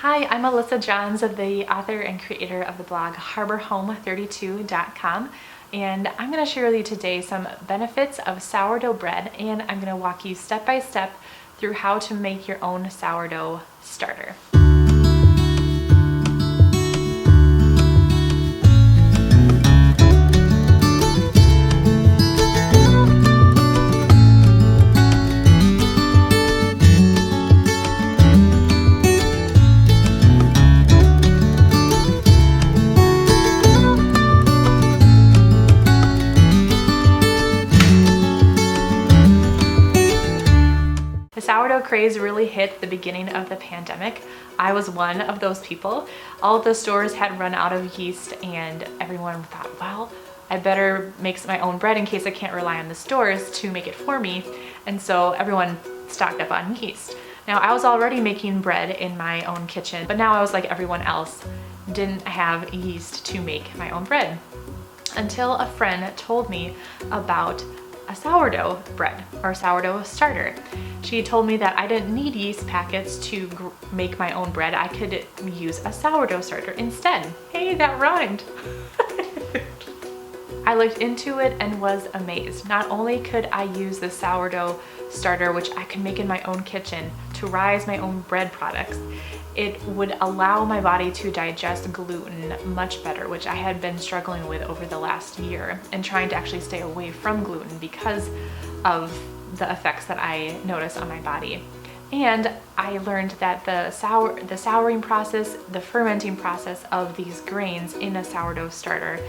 Hi, I'm Alyssa Johns, the author and creator of the blog HarborHome32.com, and I'm going to share with you today some benefits of sourdough bread, and I'm going to walk you step by step through how to make your own sourdough starter. The sourdough craze really hit the beginning of the pandemic. I was one of those people. All of the stores had run out of yeast and everyone thought, well, I better make my own bread in case I can't rely on the stores to make it for me. And so everyone stocked up on yeast. Now I was already making bread in my own kitchen, but now I was like everyone else, didn't have yeast to make my own bread. Until a friend told me about a sourdough bread or sourdough starter. She told me that I didn't need yeast packets to make my own bread. I could use a sourdough starter instead. Hey, that rhymed. I looked into it and was amazed. Not only could I use the sourdough starter, which I can make in my own kitchen, to rise my own bread products, it would allow my body to digest gluten much better, which I had been struggling with over the last year and trying to actually stay away from gluten because of the effects that I notice on my body. And I learned that the souring process, the fermenting process of these grains in a sourdough starter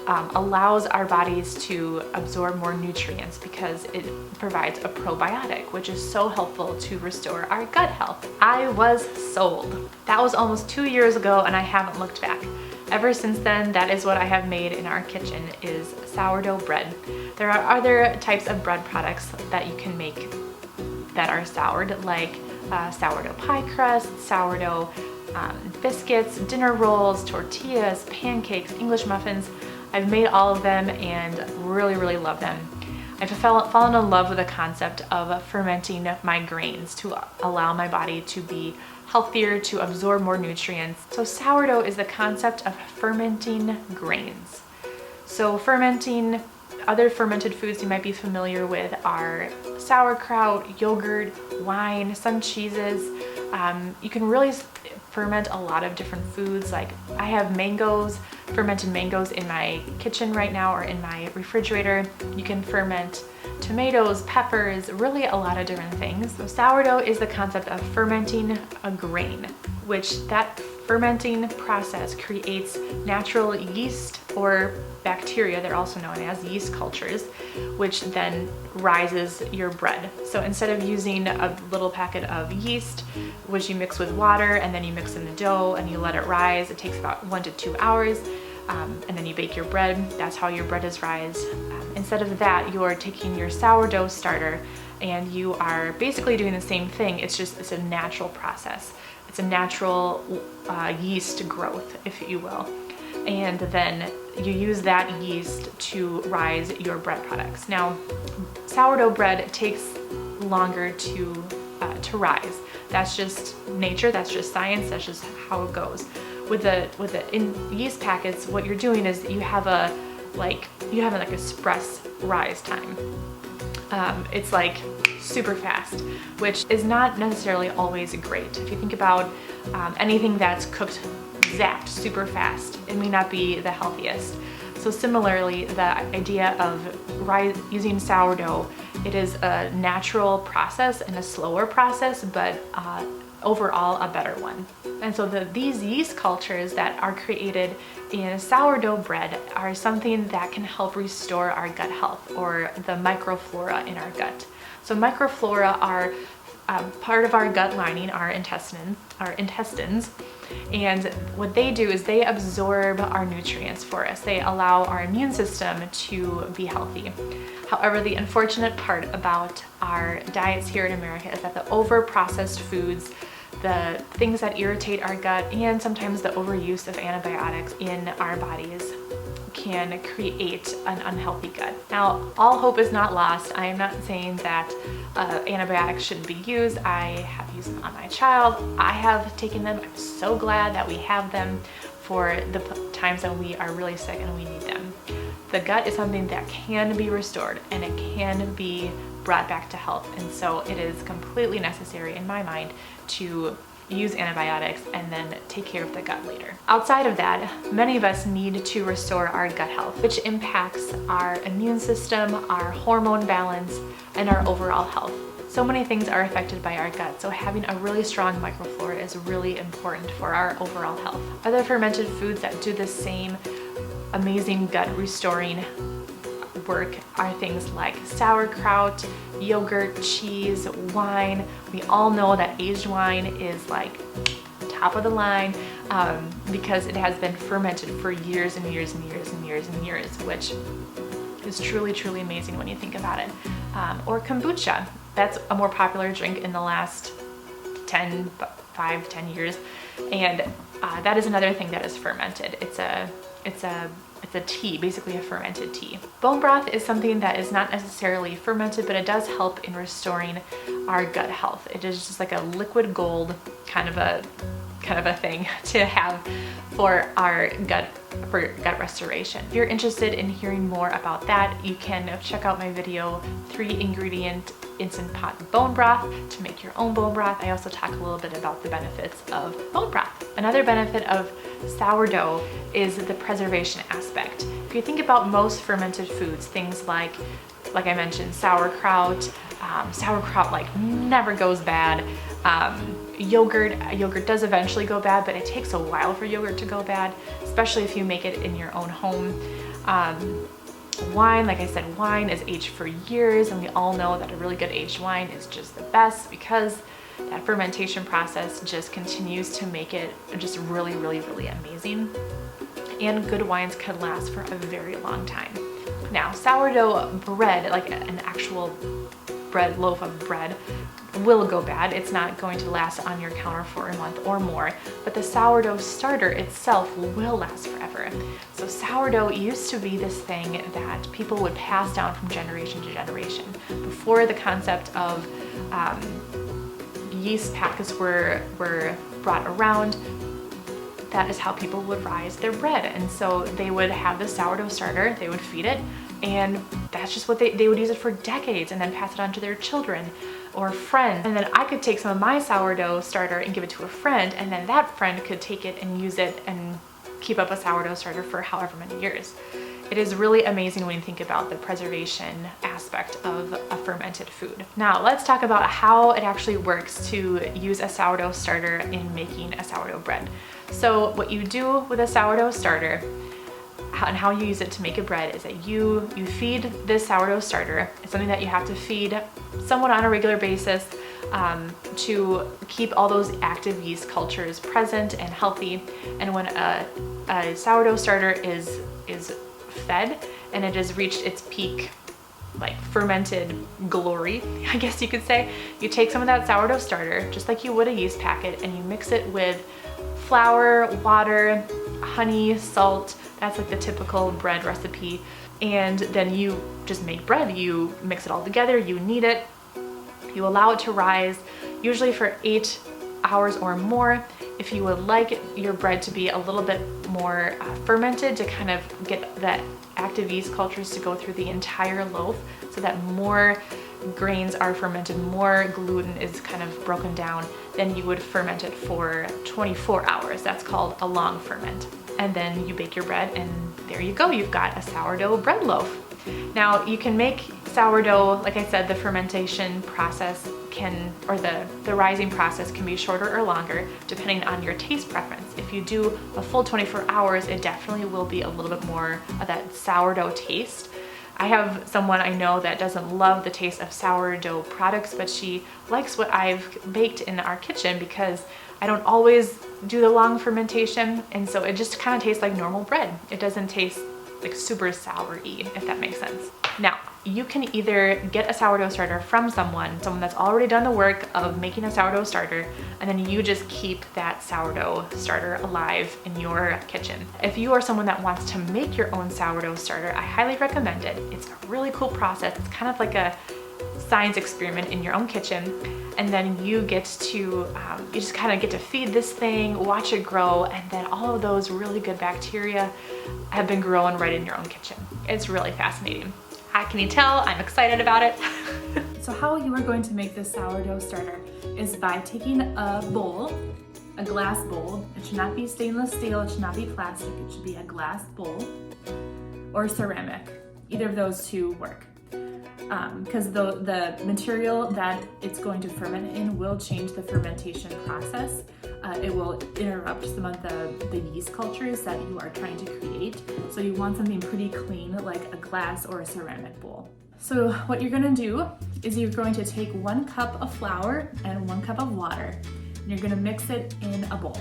allows our bodies to absorb more nutrients because it provides a probiotic, which is so helpful to restore our gut health. I was sold. That was almost 2 years ago and I haven't looked back. Ever since then, that is what I have made in our kitchen, is sourdough bread. There are other types of bread products that you can make that are soured, like sourdough pie crust, sourdough biscuits, dinner rolls, tortillas, pancakes, English muffins. I've made all of them and really love them. I've fallen in love with the concept of fermenting my grains to allow my body to be healthier, to absorb more nutrients. So sourdough is the concept of fermenting grains. So fermenting, other fermented foods you might be familiar with are sauerkraut, yogurt, wine, some cheeses. You can really ferment a lot of different foods. Like I have mangoes, fermented mangoes in my kitchen right now or in my refrigerator. You can ferment tomatoes, peppers, really a lot of different things. So sourdough is the concept of fermenting a grain, which that fermenting process creates natural yeast or bacteria, they're also known as yeast cultures, which then rises your bread. So instead of using a little packet of yeast, which you mix with water and then you mix in the dough and you let it rise, it takes about 1 to 2 hours, and then you bake your bread. That's how your bread is raised. Instead of that, you are taking your sourdough starter and you are basically doing the same thing. It's a natural process. It's a natural yeast growth, if you will. And then you use that yeast to rise your bread products. Now, sourdough bread takes longer to rise. That's just nature, that's just science, that's just how it goes. With the yeast packets, what you're doing is you have an express rise time. It's like super fast, which is not necessarily always great. If you think about anything that's cooked zapped super fast, it may not be the healthiest. So similarly, the idea of using sourdough, it is a natural process and a slower process, but overall a better one. And so these yeast cultures that are created in sourdough bread are something that can help restore our gut health, or the microflora in our gut. So microflora are part of our gut lining, our intestines, and what they do is they absorb our nutrients for us. They allow our immune system to be healthy. However, the unfortunate part about our diets here in America is that the over-processed foods, the things that irritate our gut, and sometimes the overuse of antibiotics in our bodies can create an unhealthy gut. Now, all hope is not lost. I am not saying that antibiotics shouldn't be used. I have used them on my child. I have taken them. I'm so glad that we have them for the times that we are really sick and we need them. The gut is something that can be restored and it can be brought back to health. And so it is completely necessary in my mind to use antibiotics and then take care of the gut later. Outside of that, many of us need to restore our gut health, which impacts our immune system, our hormone balance, and our overall health. So many things are affected by our gut, so having a really strong microflora is really important for our overall health. Other fermented foods that do the same amazing gut restoring work are things like sauerkraut, yogurt, cheese, wine. We all know that aged wine is like top of the line because it has been fermented for years and years and years and years and years, which is truly, truly amazing when you think about it. Or kombucha. That's a more popular drink in the last 10 years. And that is another thing that is fermented. It's a tea, basically a fermented tea. Bone broth is something that is not necessarily fermented, but it does help in restoring our gut health. It is just like a liquid gold kind of a thing to have for our gut restoration. If you're interested in hearing more about that, you can check out my video, 3-ingredient instant pot bone broth to make your own bone broth. I also talk a little bit about the benefits of bone broth. Another benefit of sourdough is the preservation aspect. If you think about most fermented foods, things like I mentioned, sauerkraut like never goes bad. Yogurt does eventually go bad, but it takes a while for yogurt to go bad, especially if you make it in your own home. Wine, like I said, wine is aged for years, and we all know that a really good aged wine is just the best because that fermentation process just continues to make it just really, really, really amazing. And good wines can last for a very long time. Now, sourdough bread, like an actual loaf of bread, will go bad. It's not going to last on your counter for a month or more, but the sourdough starter itself will last forever. So sourdough used to be this thing that people would pass down from generation to generation. Before the concept of yeast packets were brought around, that is how people would rise their bread. And so they would have the sourdough starter, they would feed it, and that's just what they would use it for decades and then pass it on to their children or friends. And then I could take some of my sourdough starter and give it to a friend, and then that friend could take it and use it and keep up a sourdough starter for however many years. It is really amazing when you think about the preservation aspect of a fermented food. Now let's talk about how it actually works to use a sourdough starter in making a sourdough bread. So what you do with a sourdough starter and how you use it to make a bread is that you feed this sourdough starter. It's something that you have to feed somewhat on a regular basis to keep all those active yeast cultures present and healthy. And when a sourdough starter is fed and it has reached its peak, like fermented glory, I guess you could say, you take some of that sourdough starter, just like you would a yeast packet, and you mix it with flour, water, honey, salt. That's like the typical bread recipe. And then you just make bread. You mix it all together, you knead it, you allow it to rise, usually for 8 hours or more. If you would like your bread to be a little bit more fermented, to kind of get that active yeast cultures to go through the entire loaf so that more grains are fermented, more gluten is kind of broken down, then you would ferment it for 24 hours. That's called a long ferment. And then you bake your bread, and there you go. You've got a sourdough bread loaf. Now you can make sourdough, like I said, the fermentation process the rising process can be shorter or longer depending on your taste preference. If you do a full 24 hours, it definitely will be a little bit more of that sourdough taste. I have someone I know that doesn't love the taste of sourdough products, but she likes what I've baked in our kitchen because I don't always do the long fermentation, and so it just kind of tastes like normal bread. It doesn't taste like super sour-y, if that makes sense. Now, you can either get a sourdough starter from someone that's already done the work of making a sourdough starter, and then you just keep that sourdough starter alive in your kitchen. If you are someone that wants to make your own sourdough starter, I highly recommend it. It's a really cool process. It's kind of like a science experiment in your own kitchen, and then you get to you just kind of get to feed this thing, watch it grow, and then all of those really good bacteria have been growing right in your own kitchen. It's really fascinating. How can you tell? I'm excited about it. So how you are going to make this sourdough starter is by taking a bowl, a glass bowl. It should not be stainless steel, it should not be plastic, it should be a glass bowl or ceramic. Either of those two work. Because the material that it's going to ferment in will change the fermentation process. It will interrupt some of the yeast cultures that you are trying to create. So you want something pretty clean, like a glass or a ceramic bowl. So what you're gonna do is you're going to take 1 cup of flour and 1 cup of water, and you're gonna mix it in a bowl.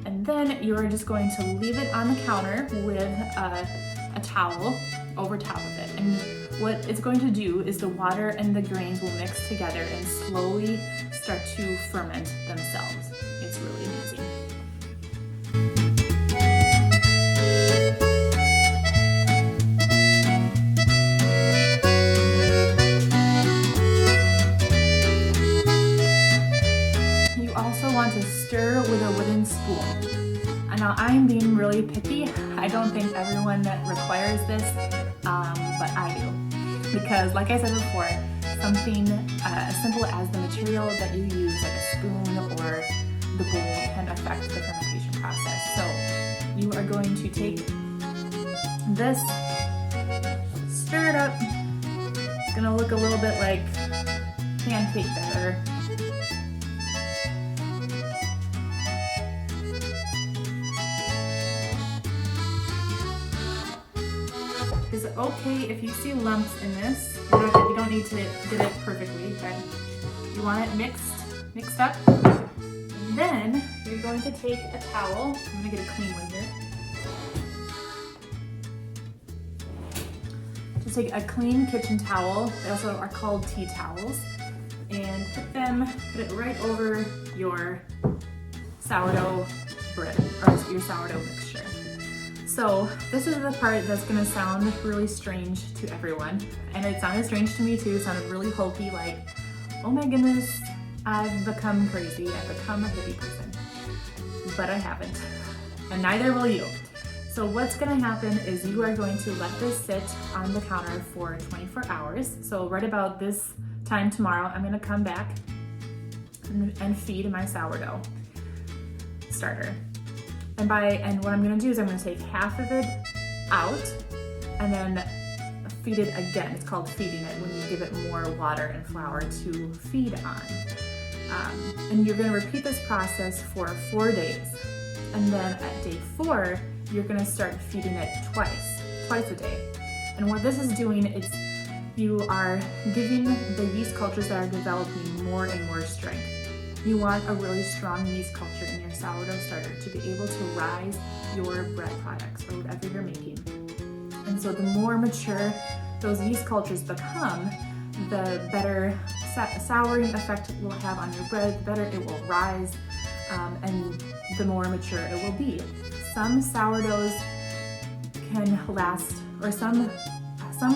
And then you're just going to leave it on the counter with a towel over top of it. And what it's going to do is the water and the grains will mix together and slowly start to ferment themselves. It's really amazing. You also want to stir with a wooden spoon. And now I'm being really picky. I don't think everyone that requires this, but I do. Because like I said before, something as simple as the material that you use, like a spoon or the bowl, can affect the fermentation process. So you are going to take this, stir it up. It's gonna look a little bit like pancake batter. Is it okay if you see lumps in this? You don't need to get it perfectly, but you want it mixed up. And then you're going to take a towel. I'm gonna get a clean one here. Just take a clean kitchen towel. They also are called tea towels, and put it right over your sourdough bread or your sourdough mixture. So this is the part that's gonna sound really strange to everyone. And it sounded strange to me too. It sounded really hokey, like, oh my goodness, I've become crazy. I've become a hippie person. But I haven't, and neither will you. So what's gonna happen is you are going to let this sit on the counter for 24 hours. So right about this time tomorrow, I'm gonna come back and feed my sourdough starter. And what I'm gonna do is I'm gonna take half of it out and then feed it again. It's called feeding it when you give it more water and flour to feed on. And you're gonna repeat this process for 4 days. And then at day 4, you're gonna start feeding it twice a day. And what this is doing is you are giving the yeast cultures that are developing more and more strength. You want a really strong yeast culture in your sourdough starter to be able to rise your bread products or whatever you're making. And so the more mature those yeast cultures become, the better souring effect it will have on your bread, the better it will rise, and the more mature it will be. Some sourdoughs can last, or some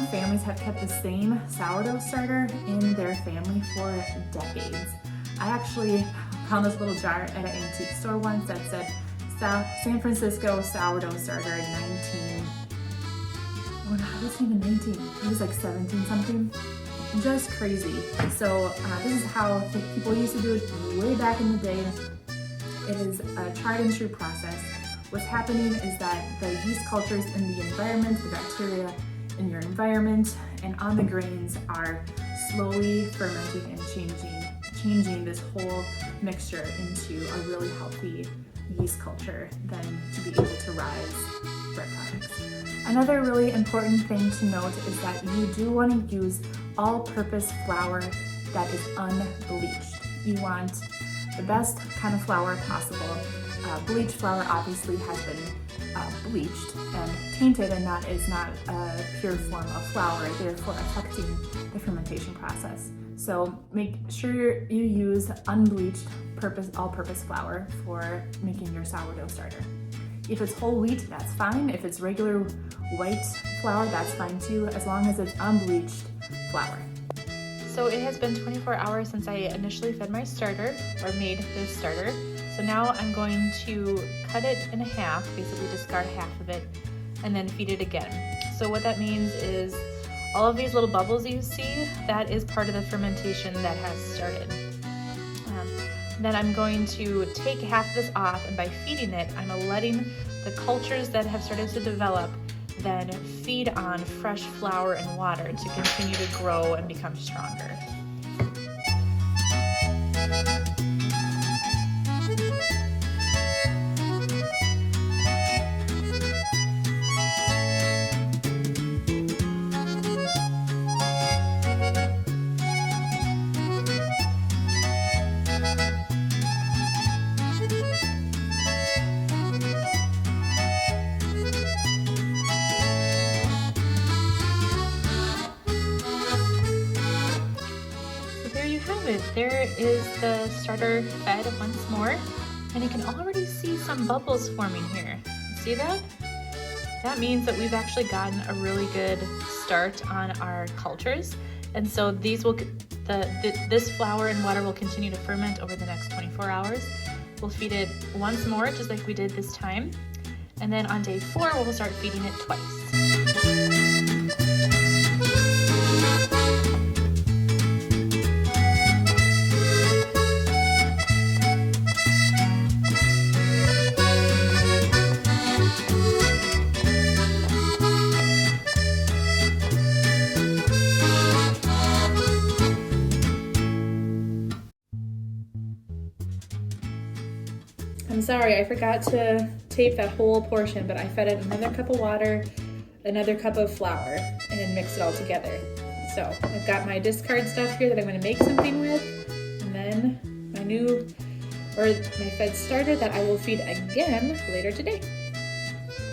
families have kept the same sourdough starter in their family for decades. I actually found this little jar at an antique store once that said San Francisco sourdough starter in it wasn't even 19, it was like 17 something. Just crazy. So this is how people used to do it way back in the day. It is a tried and true process. What's happening is that the yeast cultures in the environment, the bacteria in your environment and on the grains are slowly fermenting and changing this whole mixture into a really healthy yeast culture then to be able to rise bread products. Another really important thing to note is that you do want to use all-purpose flour that is unbleached. You want the best kind of flour possible. Bleached flour obviously has been bleached and tainted and is not a pure form of flour, therefore affecting the fermentation process. So make sure you use unbleached all-purpose flour for making your sourdough starter. If it's whole wheat, that's fine. If it's regular white flour, that's fine too, as long as it's unbleached flour. So it has been 24 hours since I initially fed my starter, or made this starter. So now I'm going to cut it in half, basically discard half of it, and then feed it again. So what that means is all of these little bubbles you see, that is part of the fermentation that has started. Then I'm going to take half of this off, and by feeding it, I'm letting the cultures that have started to develop then feed on fresh flour and water to continue to grow and become stronger. There is the starter fed once more, and you can already see some bubbles forming here. See that? That means that we've actually gotten a really good start on our cultures, and so these will this flour and water will continue to ferment over the next 24 hours. We'll feed it once more, just like we did this time, and then on day 4 we'll start feeding it twice. I'm sorry, I forgot to tape that whole portion, but I fed it another cup of water, another cup of flour, and mix it all together. So I've got my discard stuff here that I'm going to make something with, and then my fed starter that I will feed again later today.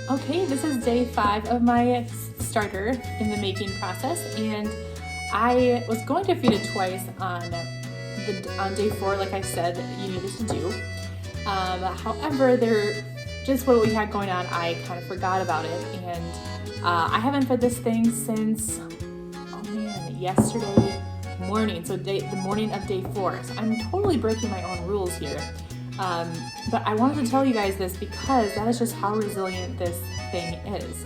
Okay, this is day 5 of my starter in the making process, and I was going to feed it twice on day 4, like I said you needed to do. However, just what we had going on, I kind of forgot about it, and I haven't fed this thing since, yesterday morning, so the morning of day 4. So I'm totally breaking my own rules here, but I wanted to tell you guys this because that is just how resilient this thing is.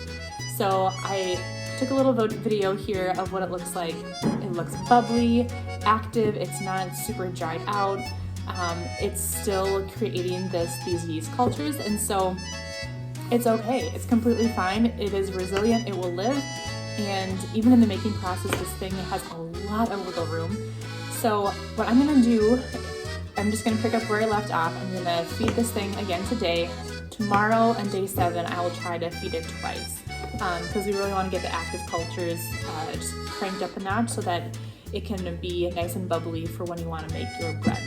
So I took a little video here of what it looks like. It looks bubbly, active, it's not super dried out. It's still creating these yeast cultures, and so it's okay. It's completely fine. It is resilient. It will live, and even in the making process, this thing has a lot of wiggle room. So what I'm going to do, I'm just going to pick up where I left off. I'm going to feed this thing again today. Tomorrow on day 7, I will try to feed it twice because we really want to get the active cultures just cranked up a notch so that it can be nice and bubbly for when you want to make your bread.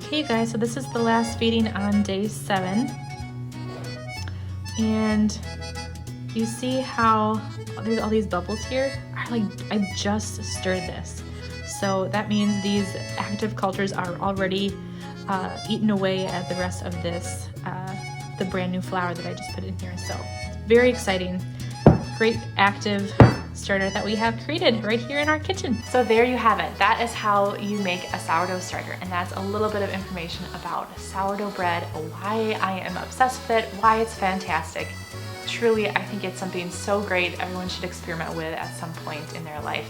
Okay guys, so this is the last feeding on day 7, and You see how there's all these bubbles here? I just stirred this. So that means these active cultures are already eaten away at the rest of this, the brand new flour that I just put in here. So very exciting, great active starter that we have created right here in our kitchen. So there you have it. That is how you make a sourdough starter, and that's a little bit of information about sourdough bread, why I am obsessed with it, why it's fantastic. Truly, I think it's something so great everyone should experiment with at some point in their life,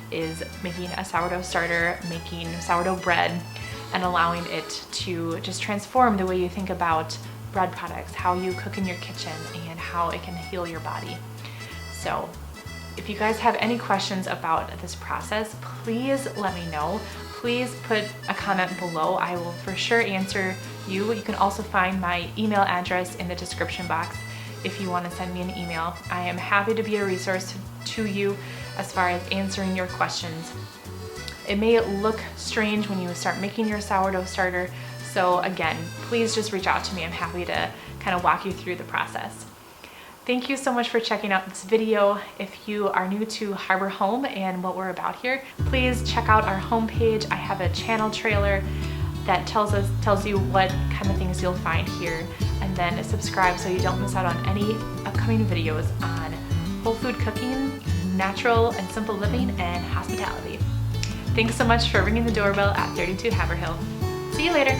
is making a sourdough starter, making sourdough bread, and allowing it to just transform the way you think about bread products, how you cook in your kitchen, and how it can heal your body. So if you guys have any questions about this process, please let me know. Please put a comment below. I will for sure answer you. You can also find my email address in the description box if you want to send me an email. I am happy to be a resource to you as far as answering your questions. It may look strange when you start making your sourdough starter, so again, please just reach out to me. I'm happy to kind of walk you through the process. Thank you so much for checking out this video. If you are new to HarborHome and what we're about here, please check out our homepage. I have a channel trailer that tells you what kind of things you'll find here, and then subscribe so you don't miss out on any upcoming videos on whole food cooking, natural and simple living, and hospitality. Thanks so much for ringing the doorbell at 32 Haverhill. See you later.